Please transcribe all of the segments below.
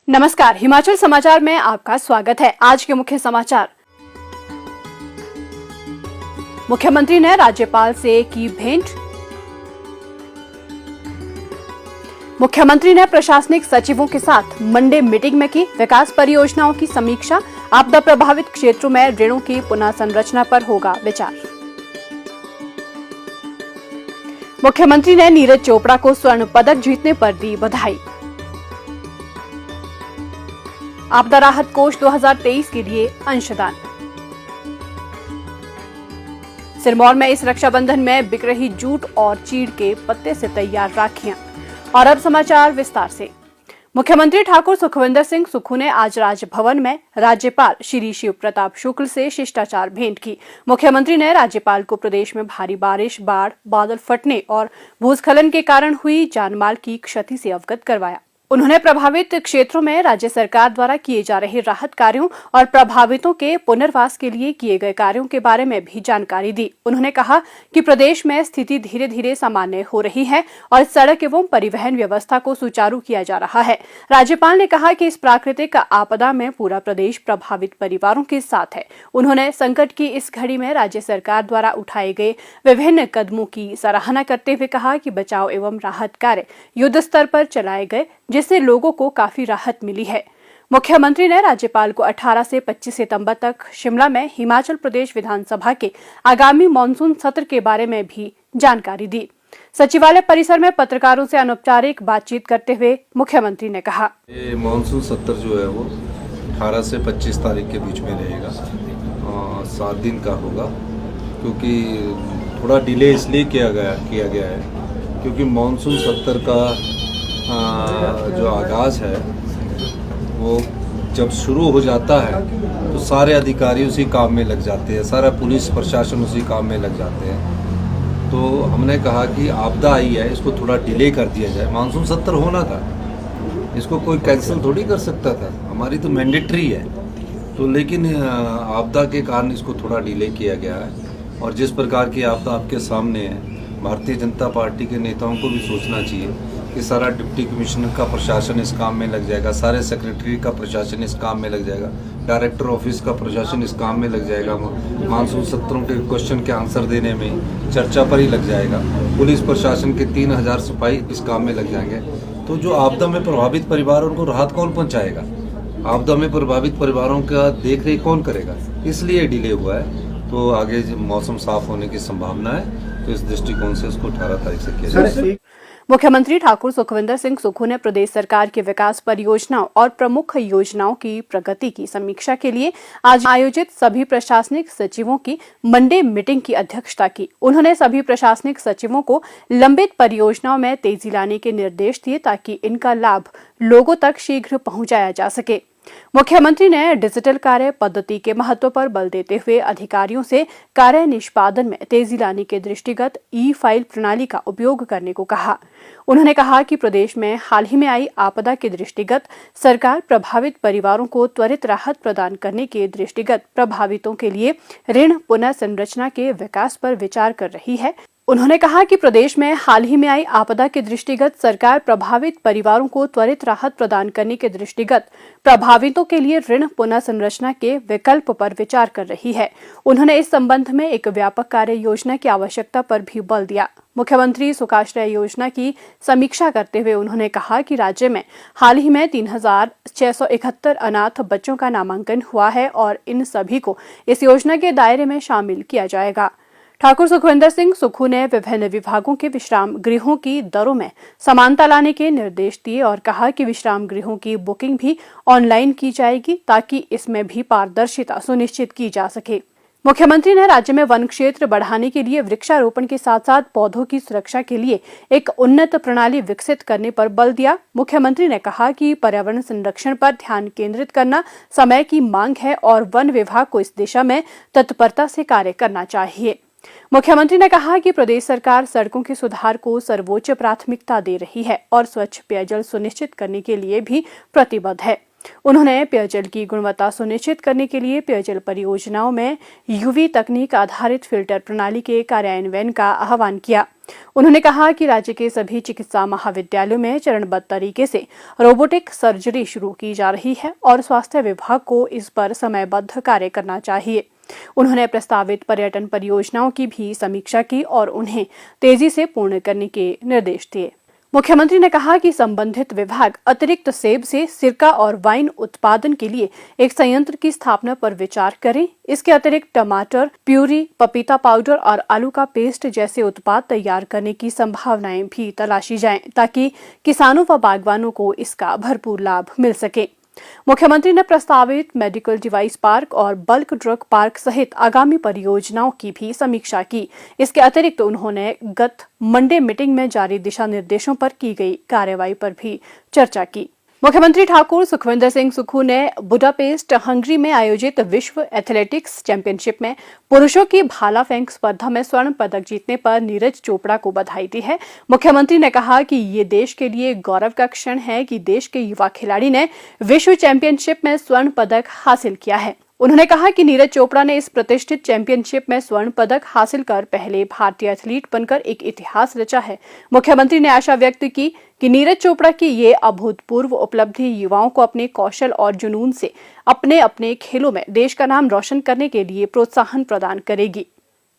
नमस्कार, हिमाचल समाचार में आपका स्वागत है। आज के मुख्य समाचार। मुख्यमंत्री ने राज्यपाल से की भेंट। मुख्यमंत्री ने प्रशासनिक सचिवों के साथ मंडे मीटिंग में की विकास परियोजनाओं की समीक्षा। आपदा प्रभावित क्षेत्रों में ऋणों की पुनः संरचना पर होगा विचार। मुख्यमंत्री ने नीरज चोपड़ा को स्वर्ण पदक जीतने पर दी बधाई। आपदा राहत कोष 2023 के लिए अंशदान। सिरमौर में इस रक्षाबंधन में बिक रही जूट और चीड़ के पत्ते से तैयार राखियां। और अब समाचार विस्तार से। मुख्यमंत्री ठाकुर सुखविंदर सिंह सुक्खू ने आज राजभवन में राज्यपाल श्री शिव प्रताप शुक्ल से शिष्टाचार भेंट की। मुख्यमंत्री ने राज्यपाल को प्रदेश में भारी बारिश, बाढ़, बादल फटने और भूस्खलन के कारण हुई जानमाल की क्षति से अवगत करवाया। उन्होंने प्रभावित क्षेत्रों में राज्य सरकार द्वारा किए जा रहे राहत कार्यों और प्रभावितों के पुनर्वास के लिए किए गए कार्यों के बारे में भी जानकारी दी। उन्होंने कहा कि प्रदेश में स्थिति धीरे धीरे सामान्य हो रही है और सड़क एवं परिवहन व्यवस्था को सुचारू किया जा रहा है। राज्यपाल ने कहा कि इस प्राकृतिक आपदा में पूरा प्रदेश प्रभावित परिवारों के साथ है। उन्होंने संकट की इस घड़ी में राज्य सरकार द्वारा उठाए गए विभिन्न कदमों की सराहना करते हुए कहा कि बचाव एवं राहत कार्य युद्ध स्तर पर चलाए गए, जिससे लोगों को काफी राहत मिली है। मुख्यमंत्री ने राज्यपाल को 18 से 25 सितंबर तक शिमला में हिमाचल प्रदेश विधानसभा के आगामी मॉनसून सत्र के बारे में भी जानकारी दी। सचिवालय परिसर में पत्रकारों से अनौपचारिक बातचीत करते हुए मुख्यमंत्री ने कहा, ये मॉनसून सत्र जो है वो 18 से 25 तारीख के बीच में रहेगा। 7 दिन का होगा, क्योंकि थोड़ा डिले इसलिए किया गया है क्योंकि मॉनसून सत्र का जो आगाज़ है वो जब शुरू हो जाता है तो सारे अधिकारी उसी काम में लग जाते हैं, सारा पुलिस प्रशासन उसी काम में लग जाते हैं। तो हमने कहा कि आपदा आई है, इसको थोड़ा डिले कर दिया जाए। मानसून सत्र होना था, इसको कोई कैंसिल थोड़ी कर सकता था, हमारी तो मैंडेटरी है। तो लेकिन आपदा के कारण इसको थोड़ा डिले किया गया है। और जिस प्रकार की आपदा आपके सामने है, भारतीय जनता पार्टी के नेताओं को भी सोचना चाहिए कि सारा डिप्टी कमिश्नर का प्रशासन इस काम में लग जाएगा, सारे सेक्रेटरी का प्रशासन इस काम में लग जाएगा, डायरेक्टर ऑफिस का प्रशासन इस काम में लग जाएगा, मानसून सत्रों के क्वेश्चन के आंसर देने में चर्चा पर ही लग जाएगा, पुलिस प्रशासन के 3000 सिपाही इस काम में लग जाएंगे। तो जो आपदा में प्रभावित परिवार, उनको राहत कौन पहुँचाएगा? आपदा में प्रभावित परिवारों का देख रेख कौन करेगा? इसलिए डिले हुआ है। तो आगे मौसम साफ होने की संभावना है, तो इस दृष्टिकोण से उसको 18 तारीख से किया जाएगा। मुख्यमंत्री ठाकुर सुखविंदर सिंह सुक्खू ने प्रदेश सरकार की विकास परियोजनाओं और प्रमुख योजनाओं की प्रगति की समीक्षा के लिए आज आयोजित सभी प्रशासनिक सचिवों की मंडे मीटिंग की अध्यक्षता की। उन्होंने सभी प्रशासनिक सचिवों को लंबित परियोजनाओं में तेजी लाने के निर्देश दिए ताकि इनका लाभ लोगों तक शीघ्र पहुंचाया जा सके। मुख्यमंत्री ने डिजिटल कार्य पद्धति के महत्व पर बल देते हुए अधिकारियों से कार्य निष्पादन में तेजी लाने के दृष्टिगत ई-फाइल प्रणाली का उपयोग करने को कहा। उन्होंने कहा कि प्रदेश में हाल ही में आई आपदा के दृष्टिगत सरकार प्रभावित परिवारों को त्वरित राहत प्रदान करने के दृष्टिगत प्रभावितों के लिए ऋण पुनः संरचना के विकास पर विचार कर रही है। उन्होंने कहा कि प्रदेश में हाल ही में आई आपदा के दृष्टिगत सरकार प्रभावित परिवारों को त्वरित राहत प्रदान करने के दृष्टिगत प्रभावितों के लिए ऋण पुनः संरचना के विकल्प पर विचार कर रही है। उन्होंने इस संबंध में एक व्यापक कार्य योजना की आवश्यकता पर भी बल दिया। मुख्यमंत्री सुखाश्रय योजना की समीक्षा करते हुए उन्होंने कहा कि राज्य में हाल ही में 3671 अनाथ बच्चों का नामांकन हुआ है और इन सभी को इस योजना के दायरे में शामिल किया जाएगा। ठाकुर सुखविंदर सिंह सुक्खू ने विभिन्न विभागों के विश्राम गृहों की दरों में समानता लाने के निर्देश दिए और कहा कि विश्राम गृहों की बुकिंग भी ऑनलाइन की जाएगी ताकि इसमें भी पारदर्शिता सुनिश्चित की जा सके। मुख्यमंत्री ने राज्य में वन क्षेत्र बढ़ाने के लिए वृक्षारोपण के साथ साथ पौधों की सुरक्षा के लिए एक उन्नत प्रणाली विकसित करने पर बल दिया। मुख्यमंत्री ने कहा कि पर्यावरण संरक्षण पर ध्यान केंद्रित करना समय की मांग है और वन विभाग को इस दिशा में तत्परता से कार्य करना चाहिए। मुख्यमंत्री ने कहा कि प्रदेश सरकार सड़कों के सुधार को सर्वोच्च प्राथमिकता दे रही है और स्वच्छ पेयजल सुनिश्चित करने के लिए भी प्रतिबद्ध है। उन्होंने पेयजल की गुणवत्ता सुनिश्चित करने के लिए पेयजल परियोजनाओं में यूवी तकनीक आधारित फिल्टर प्रणाली के कार्यान्वयन का आह्वान किया। उन्होंने कहा कि राज्य के सभी चिकित्सा महाविद्यालयों में चरणबद्ध तरीके से रोबोटिक सर्जरी शुरू की जा रही है और स्वास्थ्य विभाग को इस पर समयबद्ध कार्य करना चाहिए। उन्होंने प्रस्तावित पर्यटन परियोजनाओं की भी समीक्षा की और उन्हें तेजी से पूर्ण करने के निर्देश दिए। मुख्यमंत्री ने कहा कि संबंधित विभाग अतिरिक्त सेब से सिरका और वाइन उत्पादन के लिए एक संयंत्र की स्थापना पर विचार करें। इसके अतिरिक्त टमाटर प्यूरी, पपीता पाउडर और आलू का पेस्ट जैसे उत्पाद तैयार करने की संभावनाएं भी तलाशी जाएं, ताकि किसानों व बागवानों को इसका भरपूर लाभ मिल सके। मुख्यमंत्री ने प्रस्तावित मेडिकल डिवाइस पार्क और बल्क ड्रग पार्क सहित आगामी परियोजनाओं की भी समीक्षा की। इसके अतिरिक्त उन्होंने गत मंडे मीटिंग में जारी दिशा निर्देशों पर की गई कार्रवाई पर भी चर्चा की। मुख्यमंत्री ठाकुर सुखविंदर सिंह सुक्खू ने बुडापेस्ट, हंगरी में आयोजित विश्व एथलेटिक्स चैंपियनशिप में पुरुषों की भाला फेंक स्पर्धा में स्वर्ण पदक जीतने पर नीरज चोपड़ा को बधाई दी है। मुख्यमंत्री ने कहा कि ये देश के लिए गौरव का क्षण है कि देश के युवा खिलाड़ी ने विश्व चैंपियनशिप में स्वर्ण पदक हासिल किया है। उन्होंने कहा कि नीरज चोपड़ा ने इस प्रतिष्ठित चैंपियनशिप में स्वर्ण पदक हासिल कर पहले भारतीय एथलीट बनकर एक इतिहास रचा है। मुख्यमंत्री ने आशा व्यक्त की कि नीरज चोपड़ा की ये अभूतपूर्व उपलब्धि युवाओं को अपने कौशल और जुनून से अपने अपने खेलों में देश का नाम रोशन करने के लिए प्रोत्साहन प्रदान करेगी।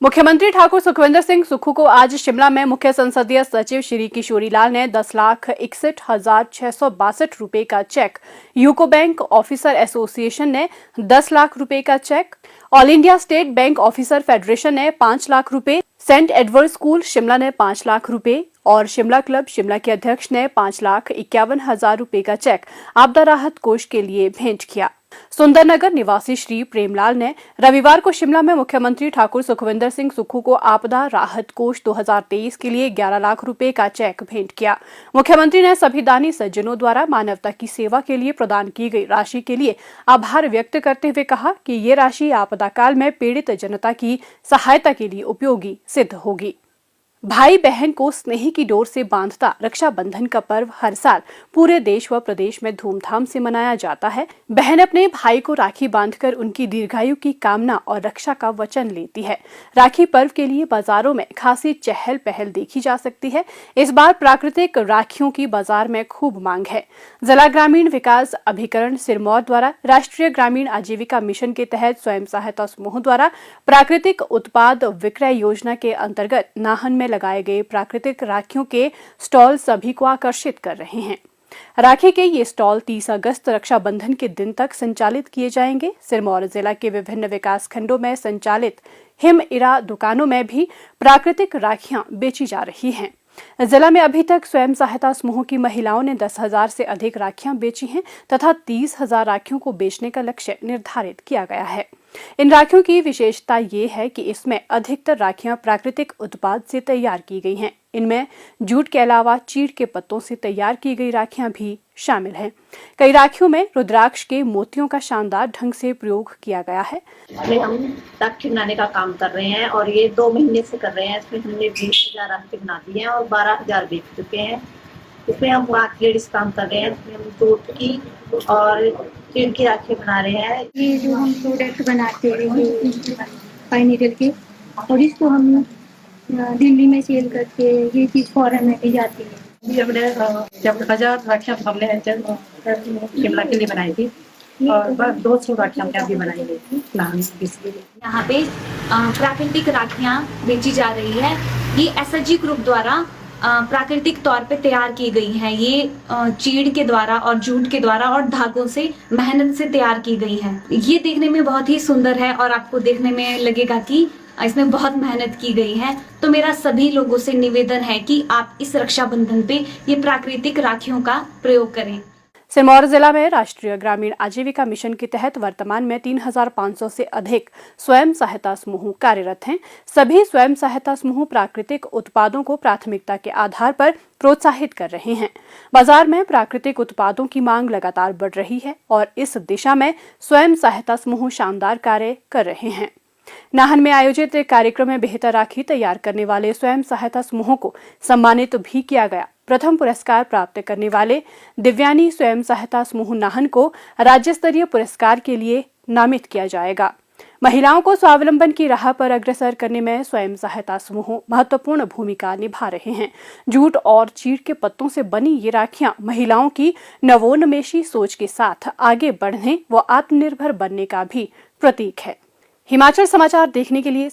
मुख्यमंत्री ठाकुर सुखविंदर सिंह सुक्खू को आज शिमला में मुख्य संसदीय सचिव श्री किशोरी लाल ने 10,61,662 रुपए का चेक, यूको बैंक ऑफिसर एसोसिएशन ने 10 लाख रुपए का चेक, All India State Bank Officer Federation ने 5 लाख रुपए, सेंट एडवर्ड स्कूल शिमला ने 5 लाख रुपए और शिमला क्लब शिमला के अध्यक्ष ने 5,51,000 रुपए का चेक आपदा राहत कोष के लिए भेंट किया। सुंदरनगर निवासी श्री प्रेमलाल ने रविवार को शिमला में मुख्यमंत्री ठाकुर सुखविंदर सिंह सुक्खू को आपदा राहत कोष 2023 के लिए 11 लाख रुपए का चेक भेंट किया। मुख्यमंत्री ने सभी दानी सज्जनों द्वारा मानवता की सेवा के लिए प्रदान की गई राशि के लिए आभार व्यक्त करते हुए कहा कि ये राशि आपदा काल में पीड़ित जनता की सहायता के लिए उपयोगी सिद्ध होगी। भाई बहन को स्नेह की डोर से बांधता रक्षाबंधन का पर्व हर साल पूरे देश व प्रदेश में धूमधाम से मनाया जाता है। बहन अपने भाई को राखी बांधकर उनकी दीर्घायु की कामना और रक्षा का वचन लेती है। राखी पर्व के लिए बाजारों में खासी चहल पहल देखी जा सकती है। इस बार प्राकृतिक राखियों की बाजार में खूब मांग है। जिला ग्रामीण विकास अभिकरण सिरमौर द्वारा राष्ट्रीय ग्रामीण आजीविका मिशन के तहत स्वयं सहायता समूह द्वारा प्राकृतिक उत्पाद विक्रय योजना के अंतर्गत नाहन में लगाए गए प्राकृतिक राखियों के स्टॉल सभी को आकर्षित कर रहे हैं। राखी के ये स्टॉल 30 अगस्त रक्षाबंधन के दिन तक संचालित किए जाएंगे। सिरमौर जिला के विभिन्न विकास खंडों में संचालित हिम इरा दुकानों में भी प्राकृतिक राखियां बेची जा रही हैं। जिला में अभी तक स्वयं सहायता समूह की महिलाओं ने 10,000 से अधिक राखियां बेची हैं तथा 30,000 राखियों को बेचने का लक्ष्य निर्धारित किया गया है। इन राखियों की विशेषता ये है कि इसमें अधिकतर राखियां प्राकृतिक उत्पाद से तैयार की गई हैं। इनमें जूट के अलावा चीड़ के पत्तों से तैयार की गई राखियां भी शामिल हैं। कई राखियों में रुद्राक्ष के मोतियों का शानदार ढंग से प्रयोग किया गया है। हम राखी बनाने का काम कर रहे हैं और ये 2 महीने से कर रहे हैं। इसमें हमने 20,000 राखी बना दी है और 12,000 बेच चुके हैं। इसमें हम 5 लेडीज काम कर रहे हैं। इसमें हम जूट की और चीड़ की राखी बना रहे हैं। ये जो हम प्रोडक्ट बनाते हैं ये पाइनिडल के, और इसको हम दिल्ली में सेल करके ये चीज़ फॉरेन में भी जाती है। ये हमने जब 1000 राखियाँ हमने शिमला के लिए बनाई थी और 200 राखियाँ हमने अभी बनाई थी यहाँ पे प्राकृतिक राखियाँ बेची जा रही है। ये SSG ग्रुप द्वारा प्राकृतिक तौर पे तैयार की गई है। ये चीड़ के द्वारा और जूट के द्वारा और धागों से मेहनत से तैयार की गई है। ये देखने में बहुत ही सुंदर है और आपको देखने में लगेगा कि इसमें बहुत मेहनत की गई है। तो मेरा सभी लोगों से निवेदन है कि आप इस रक्षाबंधन पे ये प्राकृतिक राखियों का प्रयोग करें। सिरमौर जिला में राष्ट्रीय ग्रामीण आजीविका मिशन के तहत वर्तमान में 3,500 से अधिक स्वयं सहायता समूह कार्यरत हैं। सभी स्वयं सहायता समूह प्राकृतिक उत्पादों को प्राथमिकता के आधार पर प्रोत्साहित कर रहे हैं। बाजार में प्राकृतिक उत्पादों की मांग लगातार बढ़ रही है और इस दिशा में स्वयं सहायता समूह शानदार कार्य कर रहे हैं। नाहन में आयोजित एक कार्यक्रम में बेहतर राखी तैयार करने वाले स्वयं सहायता समूहों को सम्मानित भी किया गया। प्रथम पुरस्कार प्राप्त करने वाले दिव्यानी स्वयं सहायता समूह नाहन को राज्य स्तरीय पुरस्कार के लिए नामित किया जाएगा। महिलाओं को स्वावलंबन की राह पर अग्रसर करने में स्वयं सहायता समूह महत्वपूर्ण भूमिका निभा रहे हैं। जूट और चीड़ के पत्तों से बनी ये राखियां महिलाओं की नवोन्मेषी सोच के साथ आगे बढ़ने व आत्मनिर्भर बनने का भी प्रतीक है। हिमाचल समाचार देखने के लिए